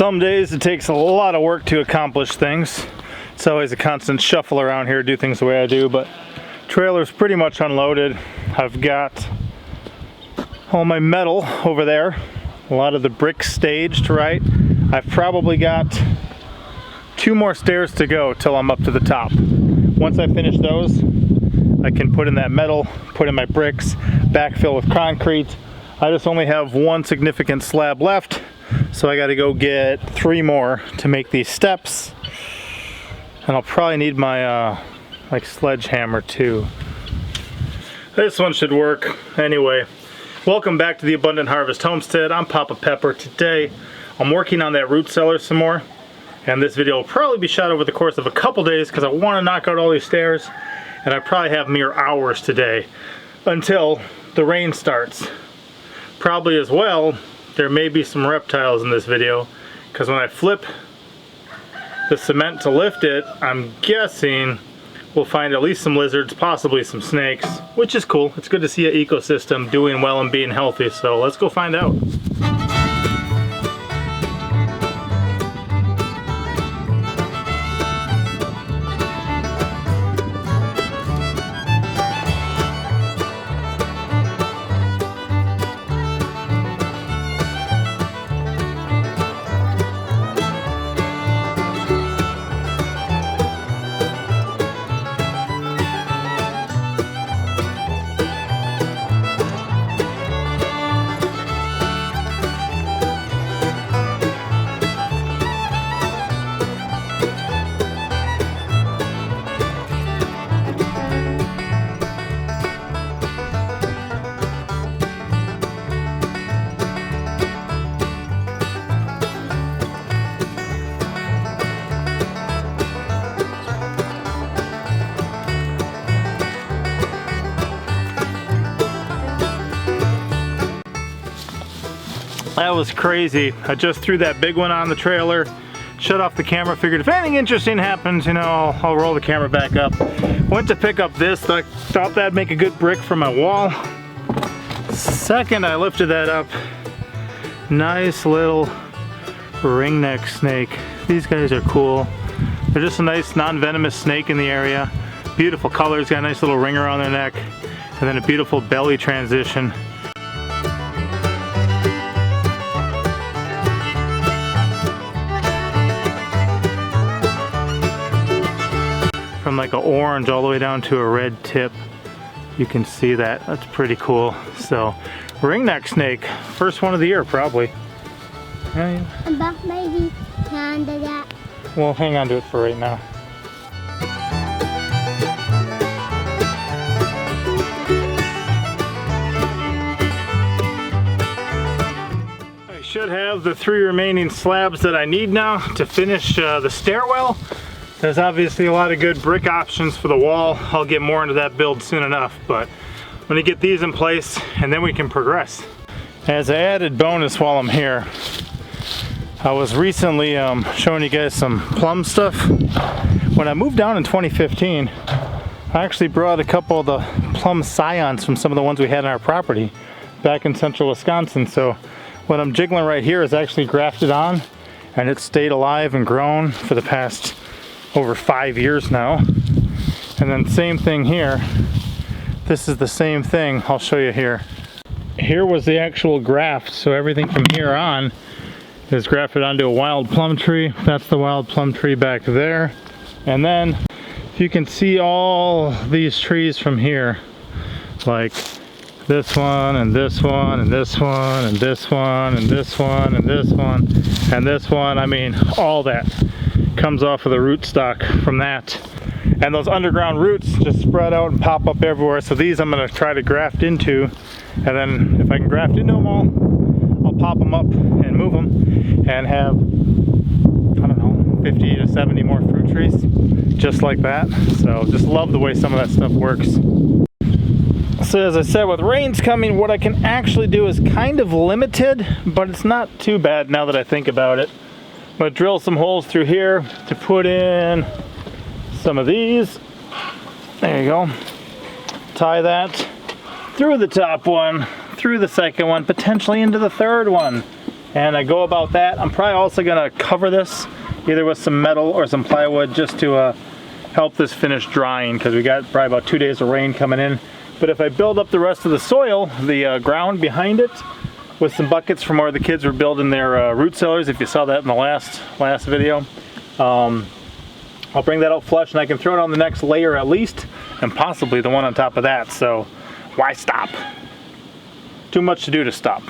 Some days it takes a lot of work to accomplish things. It's always a constant shuffle around here, do things the way I do, but trailer's pretty much unloaded. I've got all my metal over there, a lot of the bricks staged, right? I've probably got 2 more stairs to go till I'm up to the top. Once I finish those, I can put in that metal, put in my bricks, backfill with concrete. I just only have 1 significant slab left, so I gotta go get 3 more to make these steps. And I'll probably need my like sledgehammer too. This one should work. Anyway, welcome back to the Abundant Harvest Homestead. I'm Papa Pepper. Today I'm working on that root cellar some more, and this video will probably be shot over the course of a couple days because I want to knock out all these stairs, and I probably have mere hours today until the rain starts. Probably as well, there may be some reptiles in this video because when I flip the cement to lift it, I'm guessing we'll find at least some lizards, possibly some snakes, which is cool. It's good to see an ecosystem doing well and being healthy, so let's go find out. That was crazy. I just threw that big one on the trailer, shut off the camera, figured if anything interesting happens, you know, I'll roll the camera back up. Went to pick up this, I thought that'd make a good brick for my wall. Second I lifted that up, nice little ringneck snake. These guys are cool. They're just a nice non-venomous snake in the area. Beautiful colors, got a nice little ring around their neck, and then a beautiful belly transition. From like an orange all the way down to a red tip. You can see that. That's pretty cool. So, ringneck snake. First one of the year, probably. Yeah. But maybe under that. Well, hang on to it for right now. I should have the 3 remaining slabs that I need now to finish the stairwell. There's obviously a lot of good brick options for the wall. I'll get more into that build soon enough, but I'm gonna get these in place and then we can progress. As an added bonus while I'm here, I was recently showing you guys some Plum stuff. When I moved down in 2015, I actually brought a couple of the Plum scions from some of the ones we had on our property back in central Wisconsin. So what I'm jiggling right here is actually grafted on, and it's stayed alive and grown for the past over 5 years now. And then same thing here. This is the same thing. I'll show you here. Here was the actual graft, so everything from here on is grafted onto a wild plum tree. That's the wild plum tree back there. And then you can see all these trees from here, like this one and this one and this one and this one and this one and this one and this one. I mean, all that comes off of the root stock from that, and those underground roots just spread out and pop up everywhere. So these I'm going to try to graft into, and then if I can graft into them all, I'll pop them up and move them and have, I don't know, 50 to 70 more fruit trees just like that. So just love the way some of that stuff works. So as I said, with rains coming, what I can actually do is kind of limited, but it's not too bad now that I think about it. I'm going to drill some holes through here to put in some of these. There you go. Tie that through the top one, through the second one, potentially into the third one. And I go about that. I'm probably also gonna cover this either with some metal or some plywood just to help this finish drying, because we got probably about 2 days of rain coming in. But if I build up the rest of the soil, the ground behind it, with some buckets from where the kids were building their root cellars, if you saw that in the last video, I'll bring that out flush and I can throw it on the next layer at least, and possibly the one on top of that. So why stop? Too much to do to stop.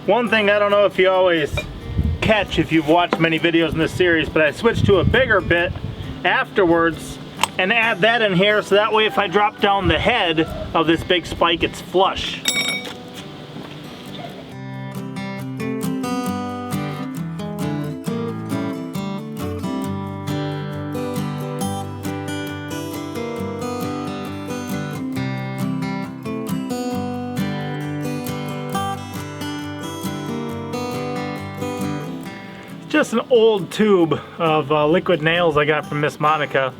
One thing I don't know if you always catch if you've watched many videos in this series, but I switched to a bigger bit afterwards and add that in here, so that way if I drop down the head of this big spike, it's flush. Just an old tube of liquid nails I got from Miss Monica,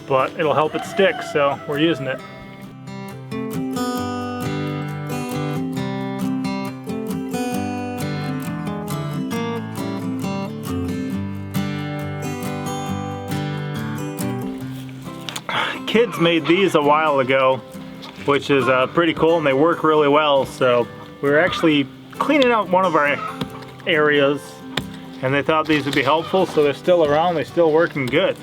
but it'll help it stick, so we're using it. Kids made these a while ago, which is pretty cool, and they work really well. So we were actually cleaning out one of our areas, and they thought these would be helpful, so they're still around, they're still working good.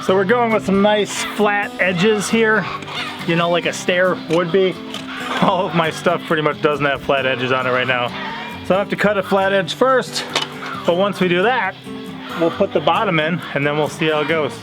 So we're going with some nice flat edges here, you know, like a stair would be. All of my stuff pretty much doesn't have flat edges on it right now. So I have to cut a flat edge first, but once we do that, we'll put the bottom in and then we'll see how it goes.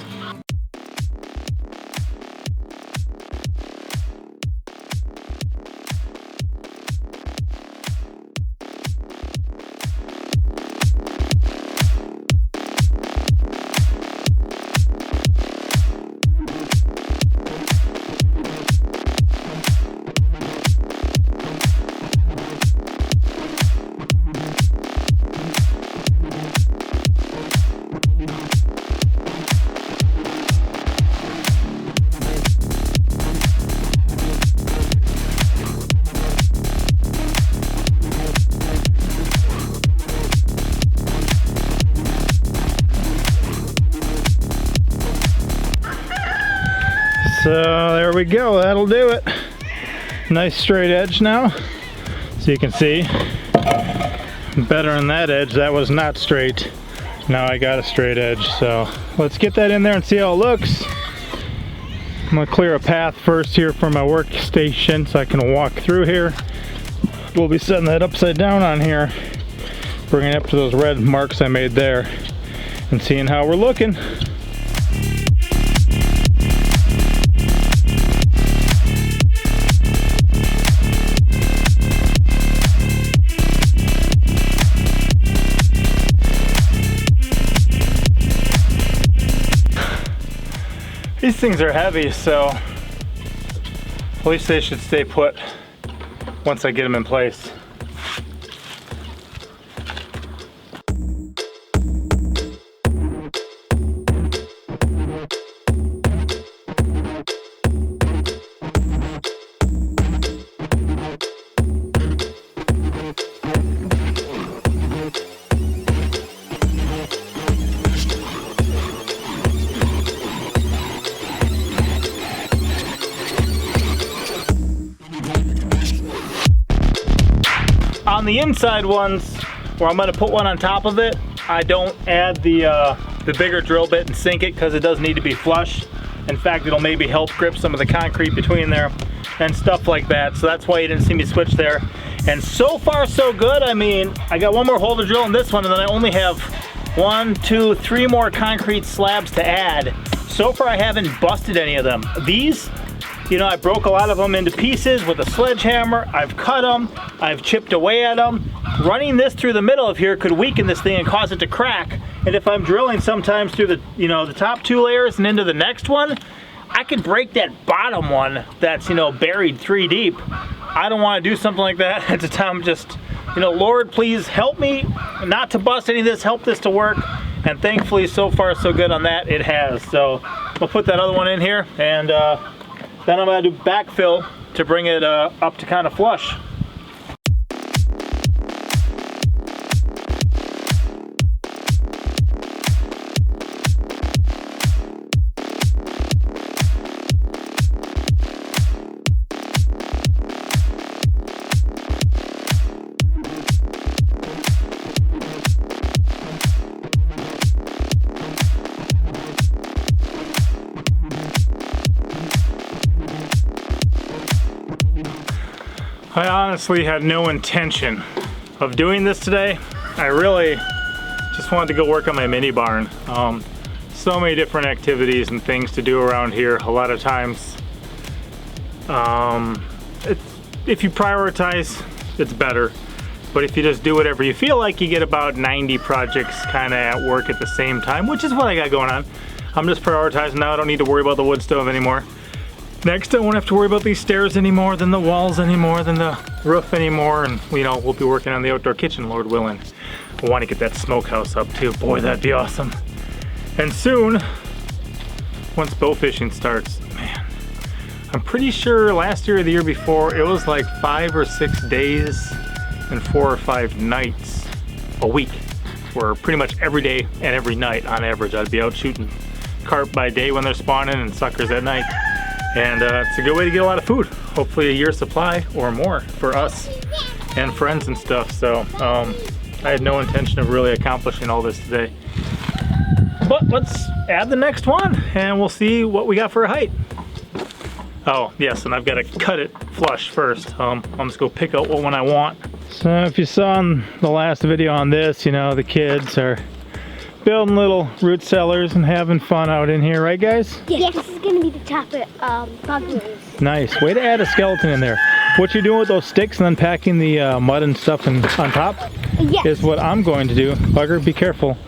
So there we go, that'll do it. Nice straight edge now. So you can see, better on that edge, that was not straight. Now I got a straight edge, so let's get that in there and see how it looks. I'm gonna clear a path first here for my workstation so I can walk through here. We'll be setting that upside down on here, bringing it up to those red marks I made there, and seeing how we're looking. These things are heavy, so at least they should stay put once I get them in place. On the inside ones, where I'm going to put one on top of it, I don't add the bigger drill bit and sink it because it does need to be flush. In fact, it'll maybe help grip some of the concrete between there and stuff like that. So that's why you didn't see me switch there. And so far so good. I mean, I got one more hole to drill in this one, and then I only have 1, 2, 3 more concrete slabs to add. So far I haven't busted any of them. These, you know, I broke a lot of them into pieces with a sledgehammer. I've cut them, I've chipped away at them. Running this through the middle of here could weaken this thing and cause it to crack. And if I'm drilling sometimes through the, you know, the top 2 layers and into the next one, I could break that bottom one that's, you know, buried 3 deep. I don't want to do something like that. At the time, just, you know, Lord, please help me not to bust any of this, help this to work. And thankfully, so far, so good on that, it has. So we'll put that other one in here, and then I'm gonna do backfill to bring it up to kind of flush. I honestly had no intention of doing this today. I really just wanted to go work on my mini barn. So many different activities and things to do around here. A lot of times, if you prioritize, it's better. But if you just do whatever you feel like, you get about 90 projects kind of at work at the same time, which is what I got going on. I'm just prioritizing now. I don't need to worry about the wood stove anymore. Next, I won't have to worry about these stairs anymore, then the walls anymore, then the roof anymore, and you know, we'll be working on the outdoor kitchen, Lord willing. I want to get that smokehouse up too. Boy, that'd be awesome. And soon, once bow fishing starts, man, I'm pretty sure last year or the year before, it was like 5 or 6 days and 4 or 5 nights a week, where pretty much every day and every night on average, I'd be out shooting carp by day when they're spawning and suckers at night. And it's a good way to get a lot of food. Hopefully a year's supply or more for us and friends and stuff. So I had no intention of really accomplishing all this today. But let's add the next one and we'll see what we got for a height. Oh, yes, and I've got to cut it flush first. I'm just going to pick out what one I want. So if you saw in the last video on this, you know, the kids are building little root cellars and having fun out in here, right guys? Yes, this is going to be the top of pumpkins. Nice, way to add a skeleton in there. What you're doing with those sticks and then packing the mud and stuff on top is what I'm going to do. Bugger, be careful.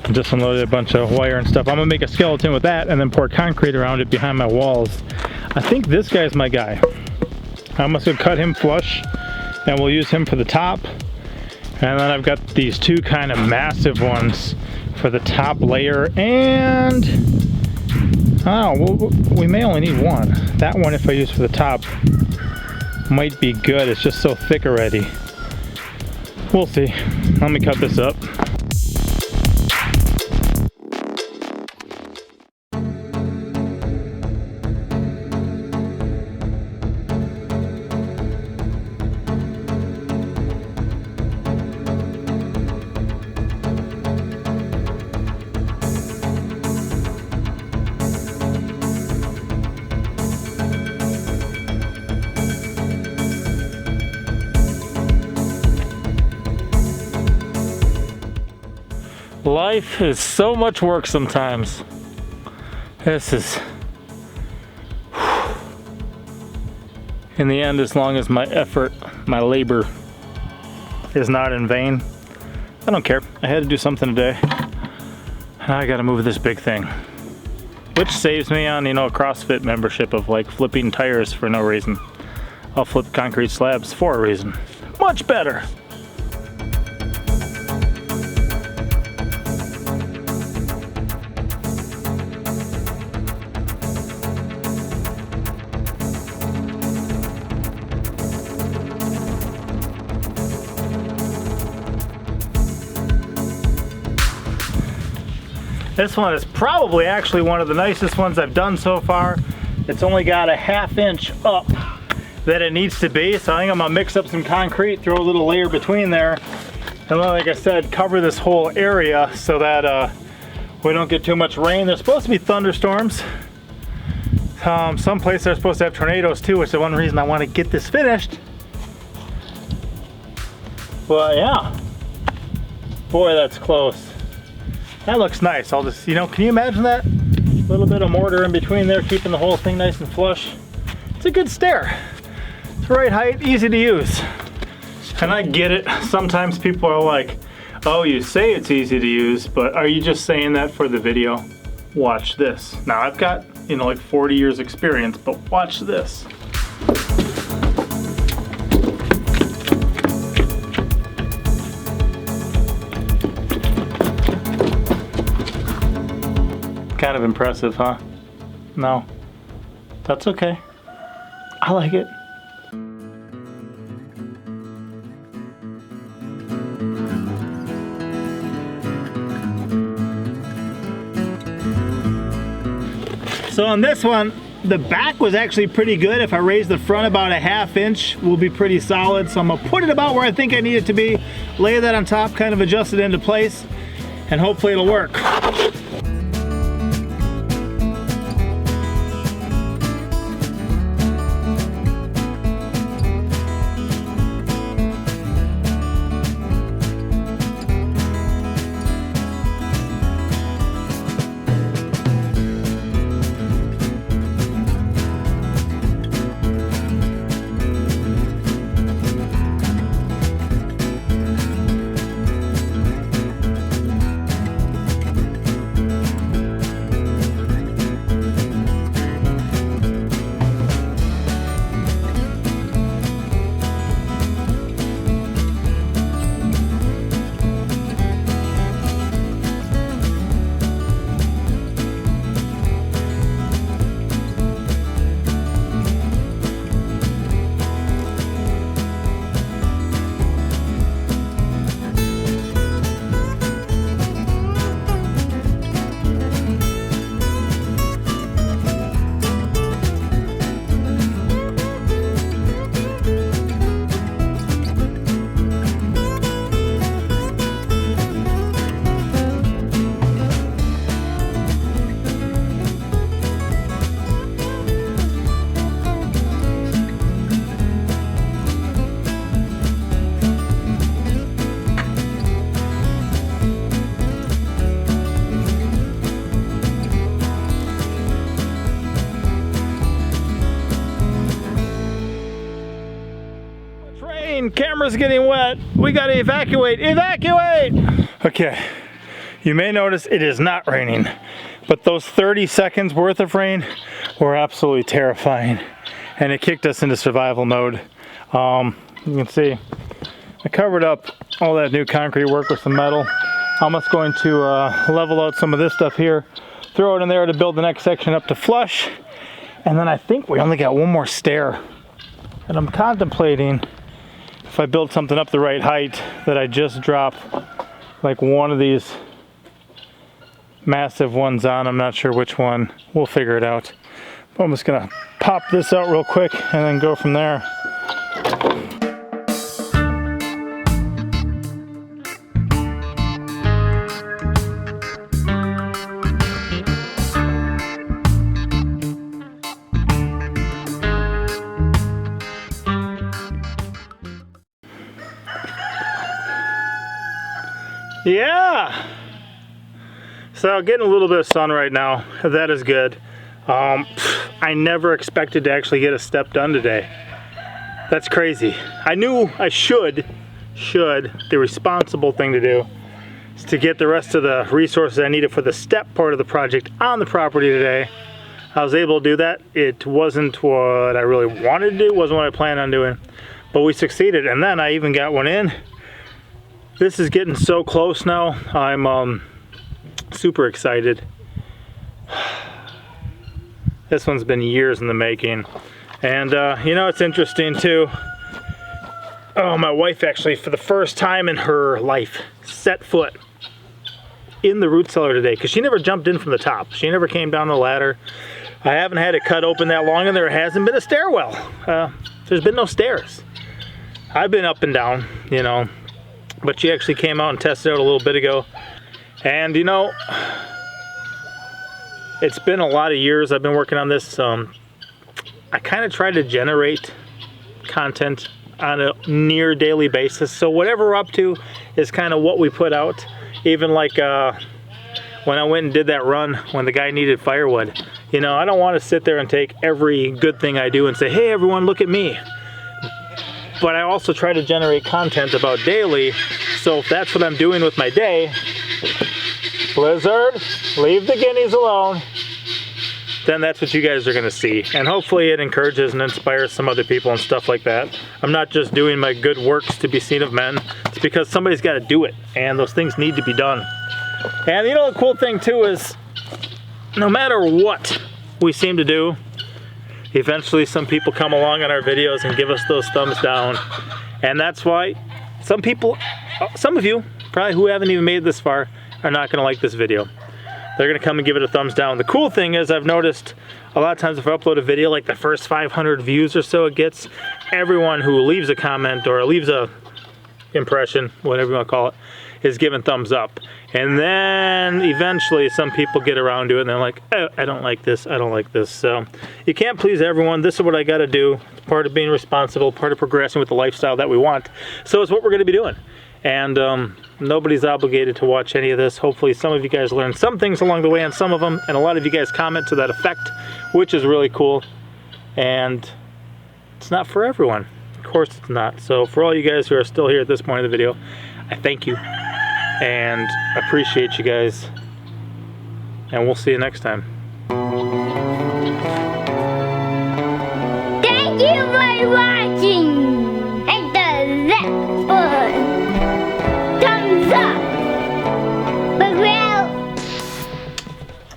I just unloaded a bunch of wire and stuff. I'm gonna make a skeleton with that and then pour concrete around it behind my walls. I think this guy's my guy. I'm just gonna cut him flush and we'll use him for the top. And then I've got these 2 kind of massive ones for the top layer, and we may only need one. That one, if I use for the top, might be good. It's just so thick already. We'll see. Let me cut this up. Life is so much work sometimes. This is, in the end, as long as my effort, my labor is not in vain, I don't care. I had to do something today. I gotta move this big thing. Which saves me on, you know, a CrossFit membership of like flipping tires for no reason. I'll flip concrete slabs for a reason. Much better. This one is probably actually one of the nicest ones I've done so far. It's only got a 1/2 inch up that it needs to be, so I think I'm gonna mix up some concrete, throw a little layer between there, and then, like I said, cover this whole area so that we don't get too much rain. There's supposed to be thunderstorms. Some places are supposed to have tornadoes too, which is one reason I want to get this finished. But yeah, boy, that's close. That looks nice. I'll just, you know, can you imagine that? A little bit of mortar in between there, keeping the whole thing nice and flush. It's a good stair. It's the right height, easy to use. And I get it. Sometimes people are like, oh, you say it's easy to use, but are you just saying that for the video? Watch this. Now I've got, you know, like 40 years experience, but watch this. Kind of impressive, huh? No. That's okay. I like it. So on this one, the back was actually pretty good. If I raise the front about a ½ inch, will be pretty solid. So I'm gonna put it about where I think I need it to be, lay that on top, kind of adjust it into place, and hopefully it'll work. Camera's getting wet. We gotta evacuate. Evacuate! Okay, you may notice it is not raining, but those 30 seconds worth of rain were absolutely terrifying, and it kicked us into survival mode. You can see I covered up all that new concrete work with some metal. I'm just going to level out some of this stuff here, throw it in there to build the next section up to flush, and then I think we only got one more stair, and I'm contemplating if I build something up the right height that I just drop like one of these massive ones on. I'm not sure which one. We'll figure it out. But I'm just gonna pop this out real quick and then go from there. Yeah, so getting a little bit of sun right now. That is good. I never expected to actually get a step done today. That's crazy. I knew I should. The responsible thing to do is to get the rest of the resources I needed for the step part of the project on the property today. I was able to do that. It wasn't what I really wanted to do. It wasn't what I planned on doing, but we succeeded. And then I even got one in. This is getting so close now. I'm super excited. This one's been years in the making. And you know, it's interesting too. Oh, my wife actually, for the first time in her life, set foot in the root cellar today, because she never jumped in from the top. She never came down the ladder. I haven't had it cut open that long, and there hasn't been a stairwell. There's been no stairs. I've been up and down, you know, but she actually came out and tested out a little bit ago. And you know, it's been a lot of years I've been working on this. I kind of try to generate content on a near daily basis. So whatever we're up to is kind of what we put out. Even like when I went and did that run when the guy needed firewood. You know, I don't want to sit there and take every good thing I do and say, hey everyone, look at me. But I also try to generate content about daily, so if that's what I'm doing with my day, Blizzard, leave the guineas alone, then that's what you guys are gonna see. And hopefully it encourages and inspires some other people and stuff like that. I'm not just doing my good works to be seen of men, it's because somebody's gotta do it, and those things need to be done. And you know, the cool thing too is, no matter what we seem to do, eventually some people come along on our videos and give us those thumbs down. And that's why some people, some of you, probably who haven't even made it this far, are not gonna like this video. They're gonna come and give it a thumbs down. The cool thing is, I've noticed a lot of times if I upload a video, like the first 500 views or so it gets, everyone who leaves a comment or leaves a impression, whatever you wanna call it, is given thumbs up. And then eventually some people get around to it and they're like, oh, I don't like this, I don't like this. So you can't please everyone. This is what I gotta do. It's part of being responsible, part of progressing with the lifestyle that we want. So it's what we're gonna be doing. And nobody's obligated to watch any of this. Hopefully some of you guys learned some things along the way on some of them, and a lot of you guys comment to that effect, which is really cool. And it's not for everyone. Of course it's not. So for all you guys who are still here at this point of the video, I thank you and appreciate you guys, and we'll see you next time. Thank you for watching.